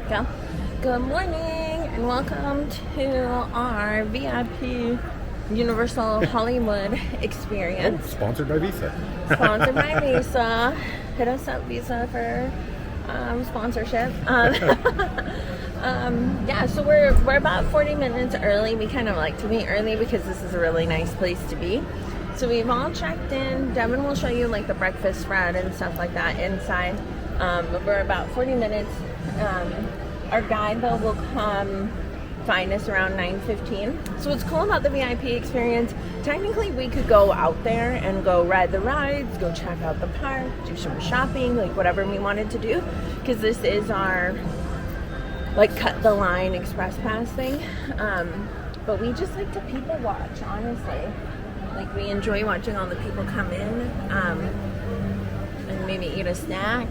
Go. Good morning and welcome to our VIP Universal Hollywood experience. Oh, sponsored by Visa. Sponsored by Visa. Hit us up, Visa, for sponsorship. Yeah, so we're about 40 minutes early. We kind of like to be early because this is a really nice place to be. So we've all checked in. Devin will show you like the breakfast spread and stuff like that inside. But we're about 40 minutes. Our guide though will come find us around 9:15. So what's cool about the VIP experience, technically we could go out there and go ride the rides, go check out the park, do some shopping, like whatever we wanted to do, because this is our like cut the line express pass thing. But we just like to people watch, honestly. Like we enjoy watching all the people come in and maybe eat a snack,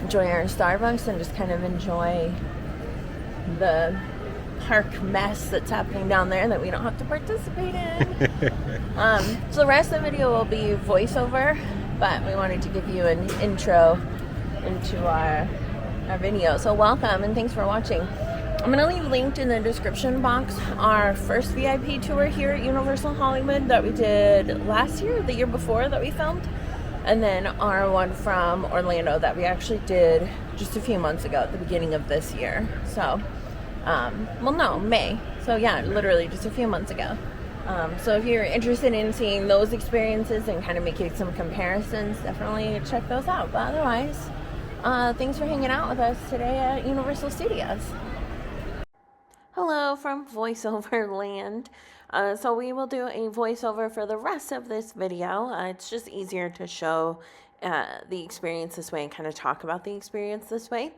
enjoy our Starbucks, and just kind of enjoy the park mess that's happening down there that we don't have to participate in. So the rest of the video will be voiceover, but we wanted to give you an intro into our video. So welcome and thanks for watching. I'm going to leave linked in the description box our first VIP tour here at Universal Hollywood that we did last year, the year before that we filmed, and then our one from Orlando that we actually did just a few months ago at the beginning of this year. So, well, no, May. So yeah, literally just a few months ago. So if you're interested in seeing those experiences and kind of making some comparisons, definitely check those out. But otherwise, thanks for hanging out with us today at Universal Studios. Hello from voiceover land. So we will do a voiceover for the rest of this video. It's just easier to show the experience this way and kind of talk about the experience this way.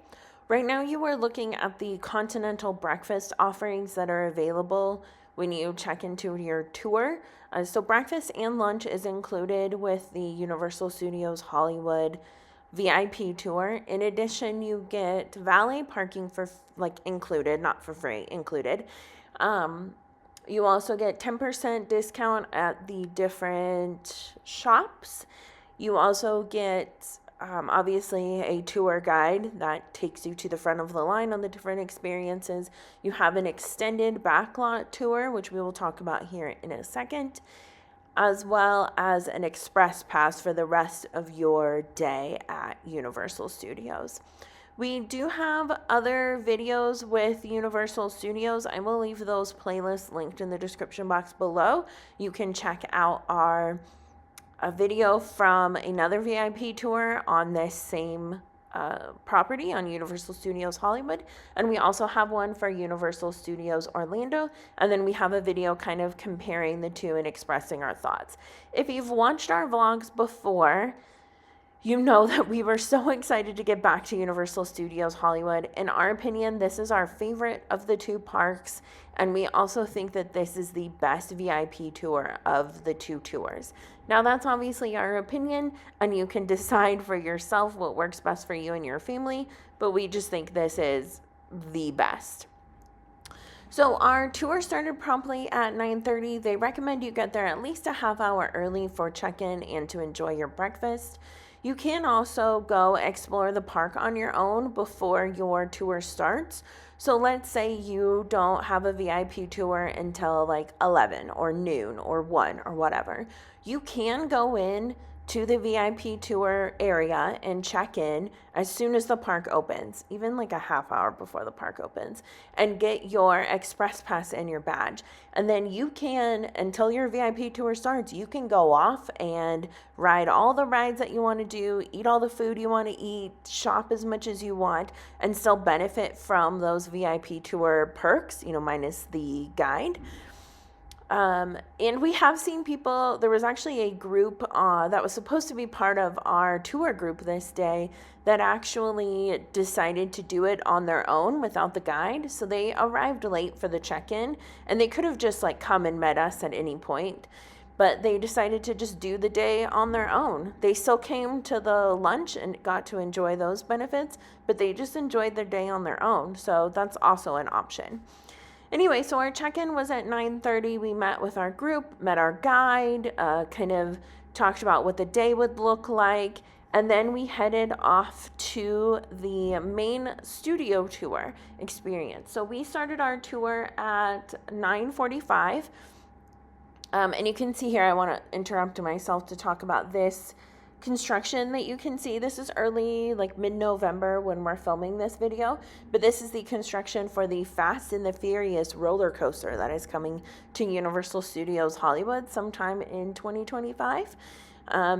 Right now you are looking at the continental breakfast offerings that are available when you check into your tour. So breakfast and lunch is included with the Universal Studios Hollywood VIP tour. In addition, you get valet parking for included, not for free, included. You also get 10% discount at the different shops. You also get obviously a tour guide that takes you to the front of the line on the different experiences. You have an extended backlot tour, which we will talk about here in a second, as well as an express pass for the rest of your day at Universal Studios. We do have other videos with Universal Studios. I will leave those playlists linked in the description box below. You can check out a video from another VIP tour on this same property on Universal Studios Hollywood, and we also have one for Universal Studios Orlando, and then we have a video kind of comparing the two and expressing our thoughts. If you've watched our vlogs before, you know that we were so excited to get back to Universal Studios Hollywood. In our opinion, this is our favorite of the two parks, and we also think that this is the best VIP tour of the two tours. Now, that's obviously our opinion, and you can decide for yourself what works best for you and your family, but we just think this is the best. So our tour started promptly at 9:30. They recommend you get there at least a half hour early for check-in and to enjoy your breakfast. You can also go explore the park on your own before your tour starts. So let's say you don't have a VIP tour until like 11 or noon or 1 or whatever. You can go in to the VIP tour area and check in as soon as the park opens, even like a half hour before the park opens, and get your express pass and your badge. And then you can, until your VIP tour starts, you can go off and ride all the rides that you want to do, eat all the food you want to eat, shop as much as you want, and still benefit from those VIP tour perks, minus the guide. And we have seen people, there was actually a group that was supposed to be part of our tour group this day that actually decided to do it on their own without the guide. So they arrived late for the check-in, and they could have just come and met us at any point, but they decided to just do the day on their own. They still came to the lunch and got to enjoy those benefits, but they just enjoyed their day on their own. So that's also an option. Anyway, so our check-in was at 9:30. We met with our group, met our guide, kind of talked about what the day would look like, And then we headed off to the main studio tour experience. So we started our tour at 9:45. And you can see here, I want to interrupt myself to talk about this construction that you can see. This is early, like mid-November when we're filming this video, but this is the construction for the Fast and the Furious roller coaster that is coming to Universal Studios Hollywood sometime in 2025.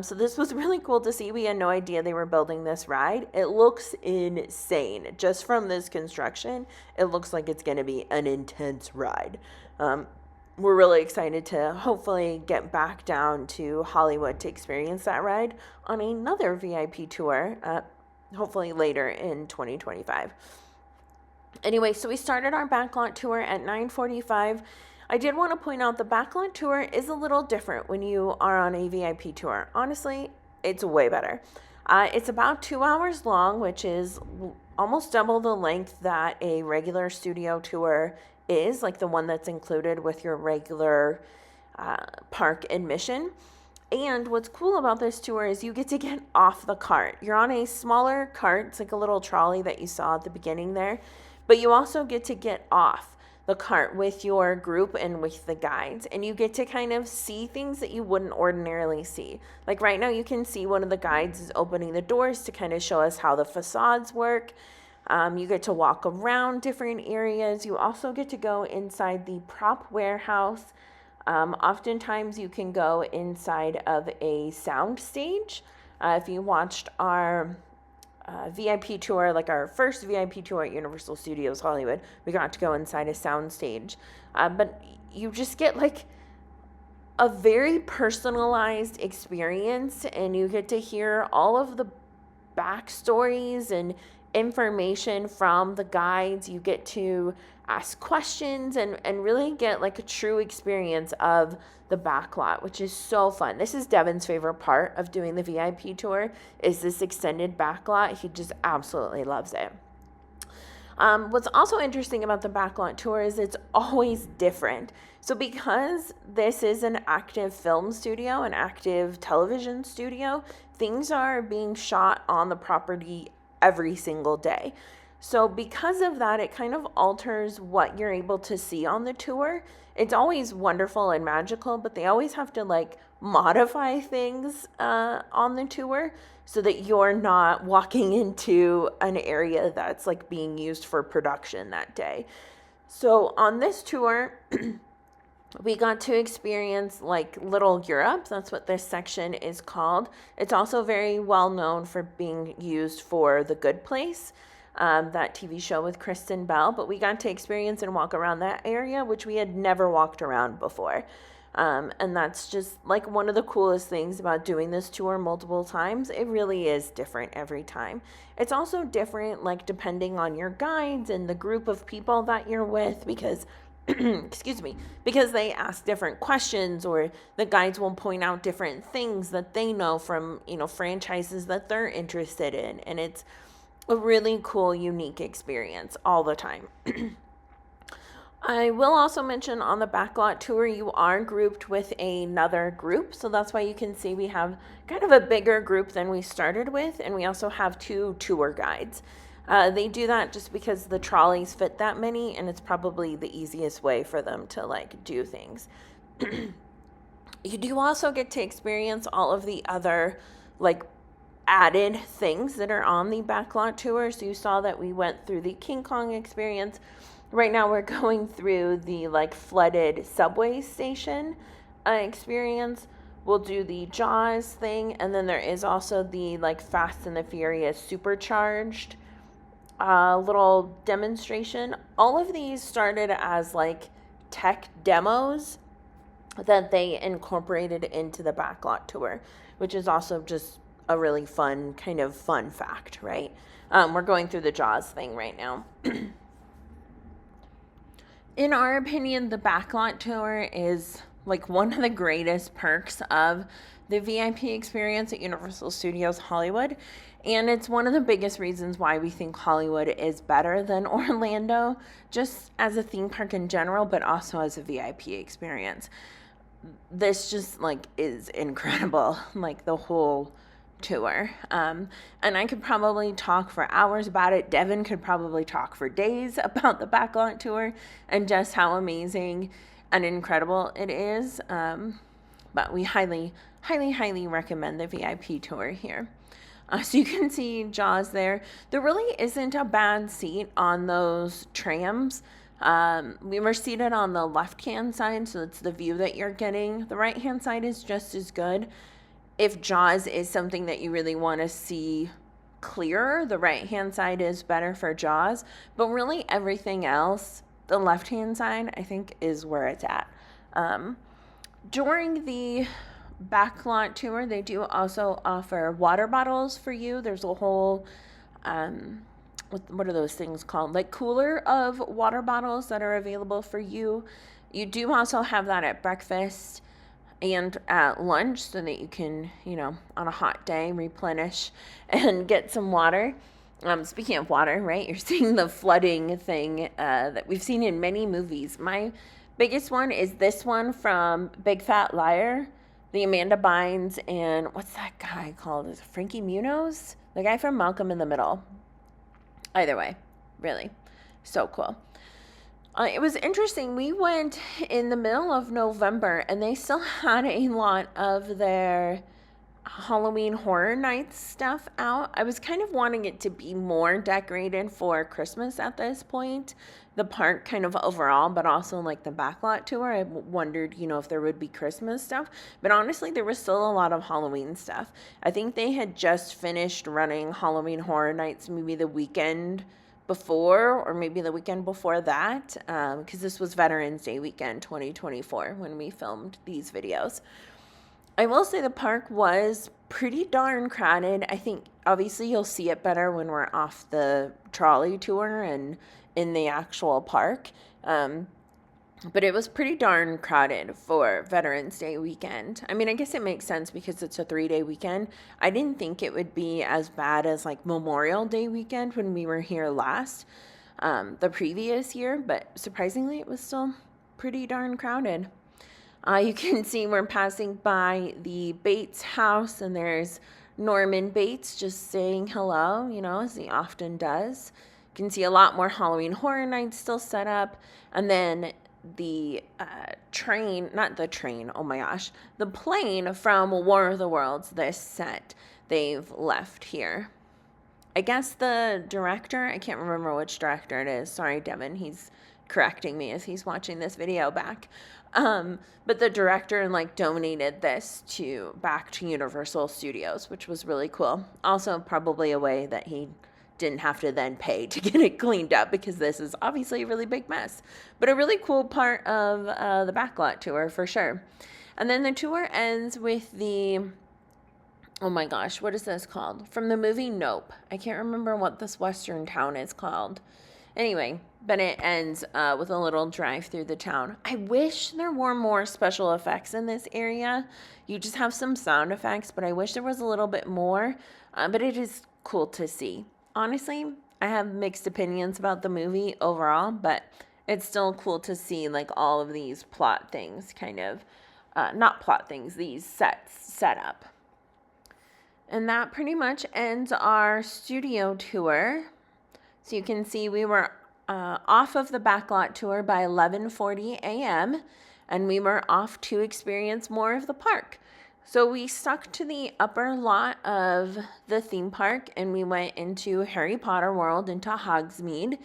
So this was really cool to see. We had no idea they were building this ride. It looks insane. Just from this construction, it looks like it's going to be an intense ride. We're really excited to hopefully get back down to Hollywood to experience that ride on another VIP tour, hopefully later in 2025. Anyway, so we started our backlot tour at 9:45. I did want to point out the backlot tour is a little different when you are on a VIP tour. Honestly, it's way better. It's about 2 hours long, which is almost double the length that a regular studio tour is, like the one that's included with your regular park admission. And what's cool about this tour is you get to get off the cart. You're on a smaller cart. It's like a little trolley that you saw at the beginning there. But you also get to get off the cart with your group and with the guides. And you get to kind of see things that you wouldn't ordinarily see. Like right now you can see one of the guides is opening the doors to kind of show us how the facades work. You get to walk around different areas. You also get to go inside the prop warehouse. Oftentimes you can go inside of a sound stage. If you watched our VIP tour, like our first VIP tour at Universal Studios Hollywood, we got to go inside a sound stage. But you just get like a very personalized experience, and you get to hear all of the backstories and information from the guides. You get to ask questions and really get like a true experience of the backlot, which is so fun. This is Devin's favorite part of doing the VIP tour, is this extended backlot. He just absolutely loves it. What's also interesting about the backlot tour is it's always different. So because this is an active film studio, an active television studio, things are being shot on the property every single day. So because of that, it kind of alters what you're able to see on the tour. It's always wonderful and magical, but they always have to like modify things on the tour so that you're not walking into an area that's like being used for production that day. So on this tour, we got to experience like Little Europe. That's what this section is called. It's also very well known for being used for The Good Place, that TV show with Kristen Bell. But we got to experience and walk around that area, which we had never walked around before. And that's just like one of the coolest things about doing this tour multiple times. It really is different every time. It's also different like depending on your guides and the group of people that you're with, because excuse me, because they ask different questions, or the guides will point out different things that they know from, franchises that they're interested in. And it's a really cool, unique experience all the time. I will also mention on the backlot tour, you are grouped with another group. So that's why you can see we have kind of a bigger group than we started with. And we also have 2 tour guides. They do that just because the trolleys fit that many, and it's probably the easiest way for them to like do things. You do also get to experience all of the other like added things that are on the backlot tour. So you saw that we went through the King Kong experience. Right now we're going through the like flooded subway station experience. We'll do the Jaws thing, and then there is also the like Fast and the Furious supercharged little demonstration. All of these started as like tech demos that they incorporated into the backlot tour, which is also just a really fun kind of fun fact, right? We're going through the Jaws thing right now. In our opinion, the backlot tour is like one of the greatest perks of the VIP experience at Universal Studios Hollywood. And it's one of the biggest reasons why we think Hollywood is better than Orlando, just as a theme park in general, but also as a VIP experience. This just like is incredible. Like the whole tour. And I could probably talk for hours about it. Devin could probably talk for days about the backlot tour and just how amazing and incredible it is. But we highly, highly, highly recommend the VIP tour here. So you can see Jaws there. There really isn't a bad seat on those trams. We were seated on the left-hand side, so it's the view that you're getting. The right-hand side is just as good. If Jaws is something that you really want to see clearer, the right-hand side is better for Jaws. But really everything else, the left-hand side, I think is where it's at. During the backlot tour, they do also offer water bottles for you. There's a whole what are those things called, like cooler of water bottles that are available for you. You do also have that at breakfast and at lunch, so that you can, on a hot day, replenish and get some water. Speaking of water, right, you're seeing the flooding thing that we've seen in many movies. My biggest one is this one from Big Fat Liar, the Amanda Bynes, and what's that guy called? Is it Frankie Muniz? The guy from Malcolm in the Middle. Either way, really, so cool. It was interesting. We went in the middle of November, and they still had a lot of their Halloween Horror Nights stuff out. I was kind of wanting it to be more decorated for Christmas at this point. The park kind of overall, but also like the backlot tour. I wondered, if there would be Christmas stuff. But honestly, there was still a lot of Halloween stuff. I think they had just finished running Halloween Horror Nights maybe the weekend before, or maybe the weekend before that, because this was Veterans Day weekend 2024 when we filmed these videos. I will say the park was pretty darn crowded. I think obviously you'll see it better when we're off the trolley tour and in the actual park. But it was pretty darn crowded for Veterans Day weekend. I mean, I guess it makes sense because it's a 3-day weekend. I didn't think it would be as bad as like Memorial Day weekend when we were here last, the previous year, but surprisingly it was still pretty darn crowded. You can see we're passing by the Bates house, and there's Norman Bates just saying hello, as he often does. You can see a lot more Halloween Horror Nights still set up. And then the the plane from War of the Worlds, this set, they've left here. I guess the director, I can't remember which director it is. Sorry, Devin, he's correcting me as he's watching this video back. But the director donated this back to Universal Studios, which was really cool. Also, probably a way that he didn't have to then pay to get it cleaned up, because this is obviously a really big mess. But a really cool part of the backlot tour for sure. And then the tour ends with oh my gosh, what is this called? From the movie Nope. I can't remember what this western town is called. Anyway, but it ends with a little drive through the town. I wish there were more special effects in this area. You just have some sound effects, but I wish there was a little bit more. But it is cool to see. Honestly, I have mixed opinions about the movie overall, but it's still cool to see all of these plot things not plot things, these sets set up. And that pretty much ends our studio tour. So you can see we were off of the backlot tour by 11:40 a.m. and we were off to experience more of the park. So we stuck to the upper lot of the theme park, and we went into Harry Potter World, into Hogsmeade,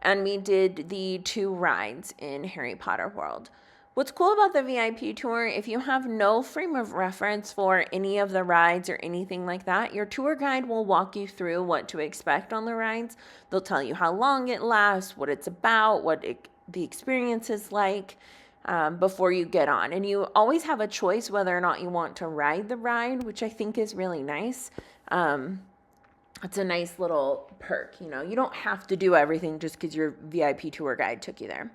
and we did the 2 rides in Harry Potter World. What's cool about the VIP tour, if you have no frame of reference for any of the rides or anything like that, your tour guide will walk you through what to expect on the rides. They'll tell you how long it lasts, what it's about, the experience is like, before you get on. And you always have a choice whether or not you want to ride the ride, which I think is really nice. It's a nice little perk. You don't have to do everything just because your VIP tour guide took you there.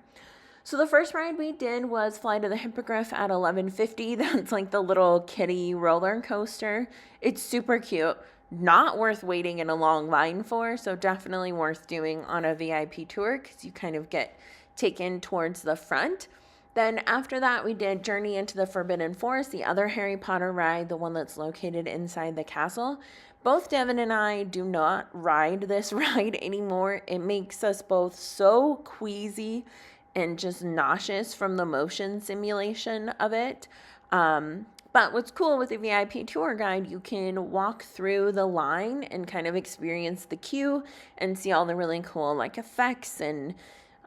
So the first ride we did was Flight of the Hippogriff at 11:50. That's the little kiddie roller coaster. It's super cute. Not worth waiting in a long line for, so definitely worth doing on a VIP tour because you kind of get taken towards the front. Then after that, we did Journey into the Forbidden Forest, the other Harry Potter ride, the one that's located inside the castle. Both Devin and I do not ride this ride anymore. It makes us both so queasy and just nauseous from the motion simulation of it. But what's cool with the VIP tour guide, you can walk through the line and kind of experience the queue and see all the really cool like effects and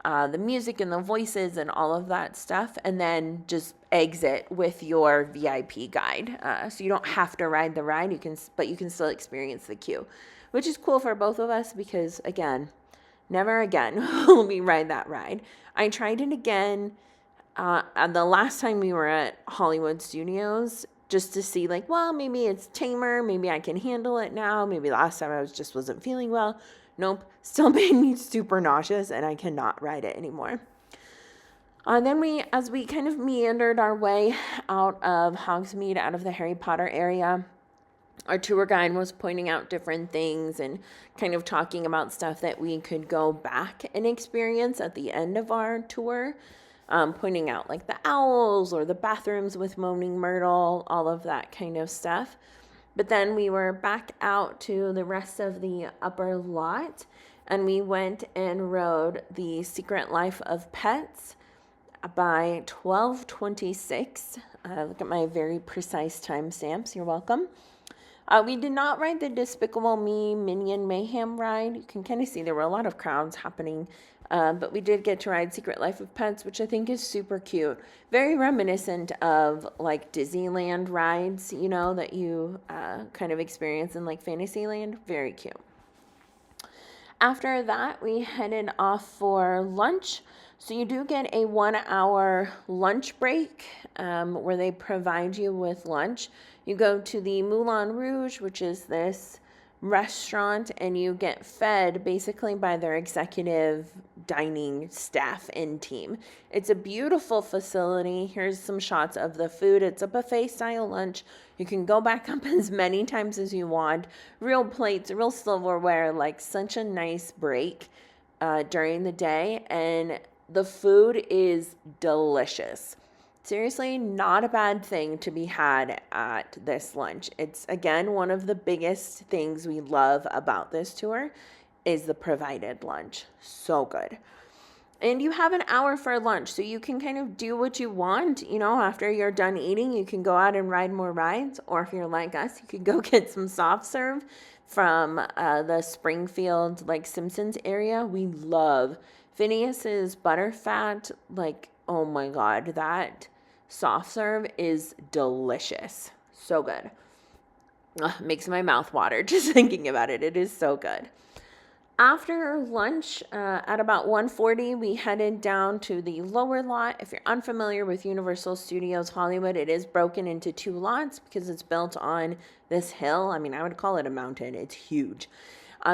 the music and the voices and all of that stuff, and then just exit with your VIP guide. So you don't have to ride the ride, but you can still experience the queue, which is cool for both of us because, again, never again will we ride that ride. I tried it again the last time we were at Hollywood Studios just to see, like, well, maybe it's tamer, maybe I can handle it now, maybe last time I wasn't feeling well. Nope, still made me super nauseous and I cannot ride it anymore. Then as we kind of meandered our way out of Hogsmeade, out of the Harry Potter area, our tour guide was pointing out different things and kind of talking about stuff that we could go back and experience at the end of our tour, pointing out like the owls or the bathrooms with Moaning Myrtle, all of that kind of stuff. But then we were back out to the rest of the upper lot, and we went and rode The Secret Life of Pets by 12:26. Look at my very precise timestamps. You're welcome. We did not ride the Despicable Me Minion Mayhem ride. You can kind of see there were a lot of crowds happening. But we did get to ride Secret Life of Pets, which I think is super cute. Very reminiscent of like Disneyland rides, you know, that you kind of experience in like Fantasyland. Very cute. After that, we headed off for lunch. So you do get a 1 hour lunch break where they provide you with lunch. You go to the Moulin Rouge, which is this restaurant, and you get fed basically by their executive dining staff and team. It's a beautiful facility. Here's some shots of the food. It's a buffet style lunch. You can go back up as many times as you want. Real plates, real silverware, like such a nice break during the day, and the food is delicious. Seriously, not a bad thing to be had at this lunch. It's, again, one of the biggest things we love about this tour is the provided lunch. So good. And you have an hour for lunch, so you can kind of do what you want. You know, after you're done eating, you can go out and ride more rides. Or if you're like us, you could go get some soft serve from the Springfield, like, Simpsons area. We love Phineas's Butterfat. Like, oh my God, that soft serve is delicious. So good. Makes my mouth water just thinking about it. It is so good. After lunch, at about 1:40, we headed down to the lower lot. If you're unfamiliar with Universal Studios Hollywood, it is broken into two lots because it's built on this hill. I mean, I would call it a mountain. It's huge.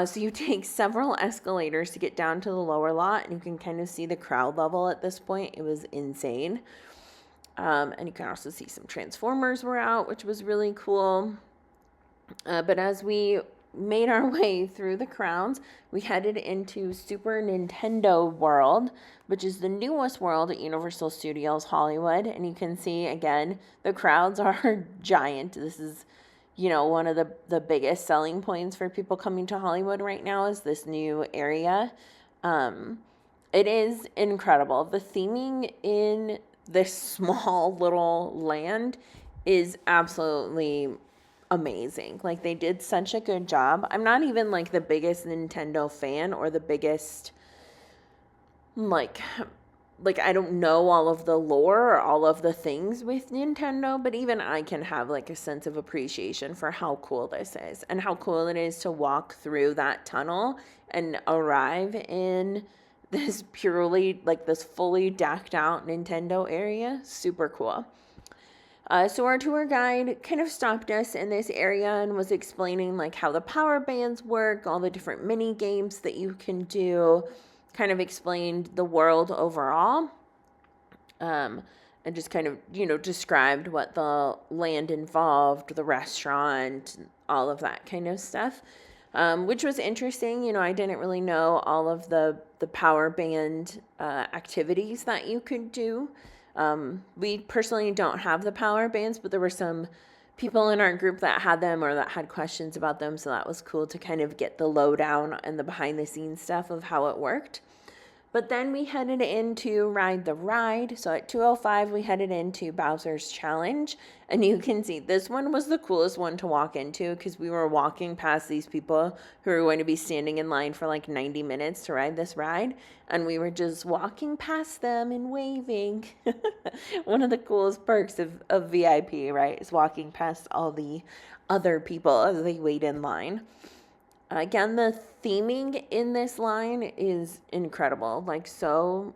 So you take several escalators to get down to the lower lot, and you can kind of see the crowd level at this point. It was insane. And you can also see some Transformers were out, which was really cool. But as we made our way through the crowds, we headed into Super Nintendo World, which is the newest world at Universal Studios Hollywood. And you can see, again, the crowds are giant. This is, you know, one of the biggest selling points for people coming to Hollywood right now is this new area. It is incredible. The theming in this small little land is absolutely amazing. Like, they did such a good job. I'm not even like the biggest Nintendo fan or the biggest like I don't know all of the lore or all of the things with Nintendo, but even I can have like a sense of appreciation for how cool this is and how cool it is to walk through that tunnel and arrive in this purely, like, this fully decked out Nintendo area. Super cool. So our tour guide kind of stopped us in this area and was explaining like how the power bands work, all the different mini games that you can do, kind of explained the world overall, and just kind of, you know, described what the land involved, the restaurant, all of that kind of stuff. Which was interesting. You know, I didn't really know all of the power band activities that you could do. We personally don't have the power bands, but there were some people in our group that had them or that had questions about them. So that was cool to kind of get the lowdown and the behind the scenes stuff of how it worked. But then we headed into Ride the Ride. So at 2:05, we headed into Bowser's Challenge. And you can see this one was the coolest one to walk into because we were walking past these people who were going to be standing in line for like 90 minutes to ride this ride. And we were just walking past them and waving. One of the coolest perks of VIP, right, is walking past all the other people as they wait in line. Again, the theming in this line is incredible. Like, so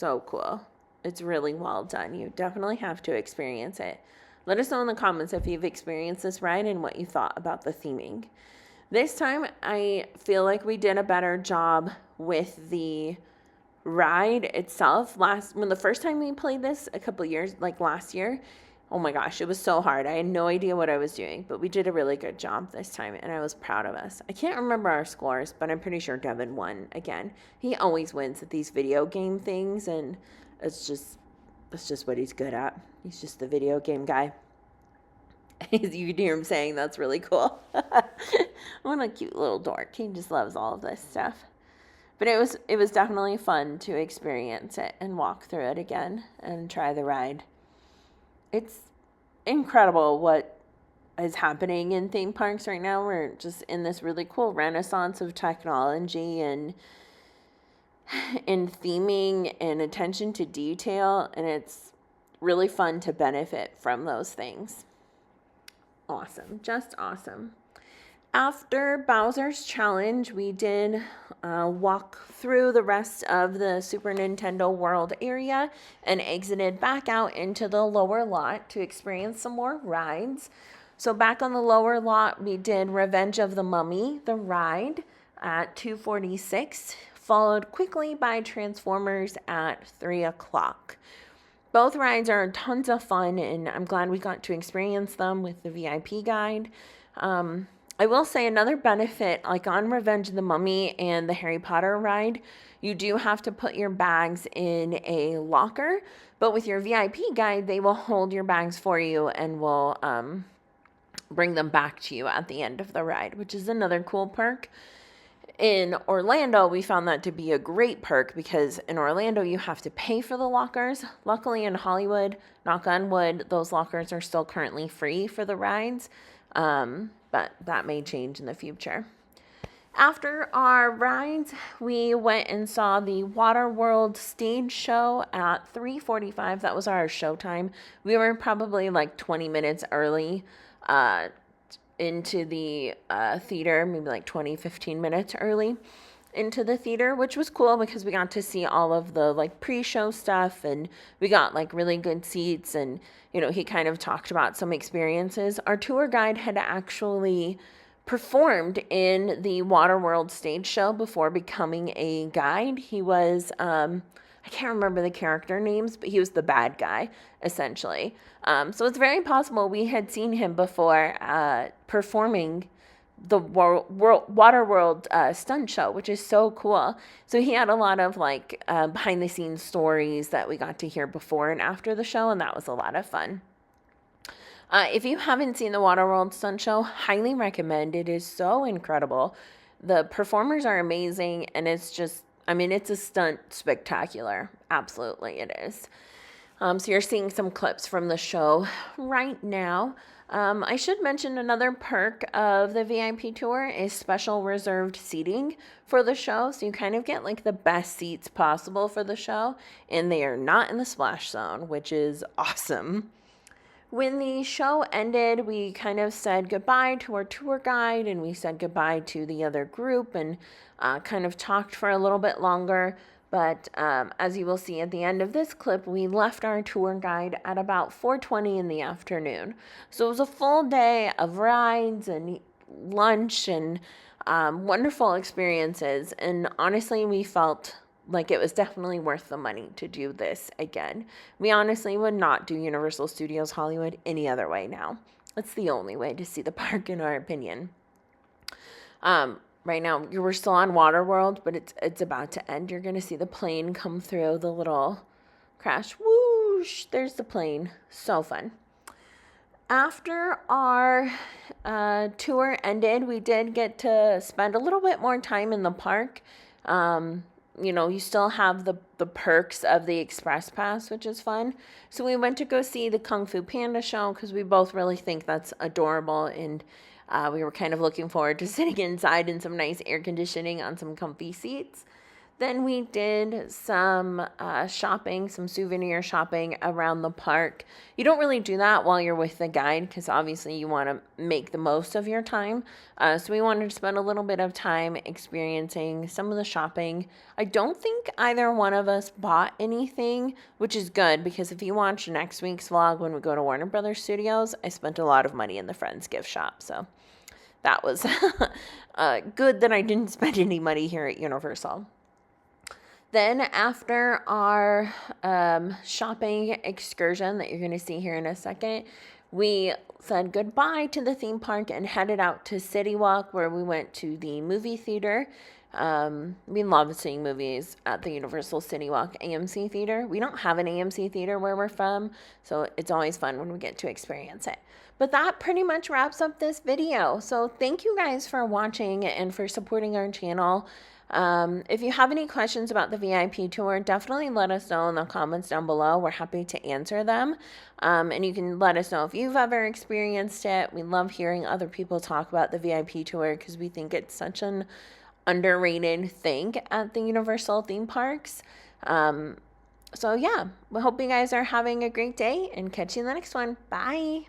cool. It's really well done. You definitely have to experience it. Let us know in the comments if you've experienced this ride and what you thought about the theming. This time, I feel like we did a better job with the ride itself. When the first time we played this a couple years, like last year, oh my gosh, it was so hard. I had no idea what I was doing, but we did a really good job this time, and I was proud of us. I can't remember our scores, but I'm pretty sure Devin won again. He always wins at these video game things, and that's just what he's good at. He's just the video game guy. You hear him saying that's really cool. What a cute little dork. He just loves all of this stuff. But it was definitely fun to experience it and walk through it again and try the ride. It's incredible what is happening in theme parks right now. We're just in this really cool renaissance of technology and in theming and attention to detail, and it's really fun to benefit from those things. Awesome, just awesome. After Bowser's Challenge, we did walk through the rest of the Super Nintendo World area and exited back out into the lower lot to experience some more rides. So back on the lower lot, we did Revenge of the Mummy, the ride, at 2:46, followed quickly by Transformers at 3 o'clock. Both rides are tons of fun, and I'm glad we got to experience them with the VIP guide. I will say another benefit, like on Revenge of the Mummy and the Harry Potter ride, you do have to put your bags in a locker, but with your VIP guide, they will hold your bags for you and will bring them back to you at the end of the ride, which is another cool perk. In Orlando, we found that to be a great perk because in Orlando, you have to pay for the lockers. Luckily in Hollywood, knock on wood, those lockers are still currently free for the rides. But that may change in the future. After our rides, we went and saw the Waterworld stage show at 3:45. That was our show time. We were probably like 20 minutes early into the theater, maybe like 15 minutes early into the theater, which was cool because we got to see all of the like pre-show stuff, and we got like really good seats, and he kind of talked about some experiences. Our tour guide had actually performed in the Waterworld stage show before becoming a guide. He was I can't remember the character names, but he was the bad guy essentially. So it's very possible we had seen him before performing the Waterworld stunt show, which is so cool. So he had a lot of like behind the scenes stories that we got to hear before and after the show, and that was a lot of fun. If you haven't seen the Waterworld stunt show, highly recommend. It is so incredible. The performers are amazing, and it's just, it's a stunt spectacular. Absolutely it is. So you're seeing some clips from the show right now. I should mention another perk of the VIP tour is special reserved seating for the show. So you kind of get like the best seats possible for the show, and they are not in the splash zone, which is awesome. When the show ended, we kind of said goodbye to our tour guide, and we said goodbye to the other group, and kind of talked for a little bit longer. But as you will see at the end of this clip, we left our tour guide at about 4:20 in the afternoon. So it was a full day of rides and lunch and wonderful experiences. And honestly, we felt like it was definitely worth the money to do this again. We honestly would not do Universal Studios Hollywood any other way now. It's the only way to see the park, in our opinion. Right now, we're still on Waterworld, but it's about to end. You're going to see the plane come through, the little crash. Woo! whoosh, there's the plane. So fun. After our tour ended, we did get to spend a little bit more time in the park. You know, you still have the perks of the Express Pass, which is fun. So we went to go see the Kung Fu Panda show because we both really think that's adorable. And we were kind of looking forward to sitting inside in some nice air conditioning on some comfy seats. Then we did some shopping, some souvenir shopping around the park. You don't really do that while you're with the guide because obviously you want to make the most of your time. So we wanted to spend a little bit of time experiencing some of the shopping. I don't think either one of us bought anything, which is good because if you watch next week's vlog when we go to Warner Brothers Studios, I spent a lot of money in the Friends gift shop. So that was good that I didn't spend any money here at Universal. Then after our shopping excursion that you're going to see here in a second, we said goodbye to the theme park and headed out to City Walk where we went to the movie theater. We love seeing movies at the Universal City Walk AMC theater. We don't have an AMC theater where we're from, so it's always fun when we get to experience it. But that pretty much wraps up this video. So thank you guys for watching and for supporting our channel. If you have any questions about the VIP tour, definitely let us know in the comments down below. We're happy to answer them. And you can let us know if you've ever experienced it. We love hearing other people talk about the VIP tour because we think it's such an underrated thing at the Universal theme parks. So yeah, we hope you guys are having a great day and catch you in the next one. Bye.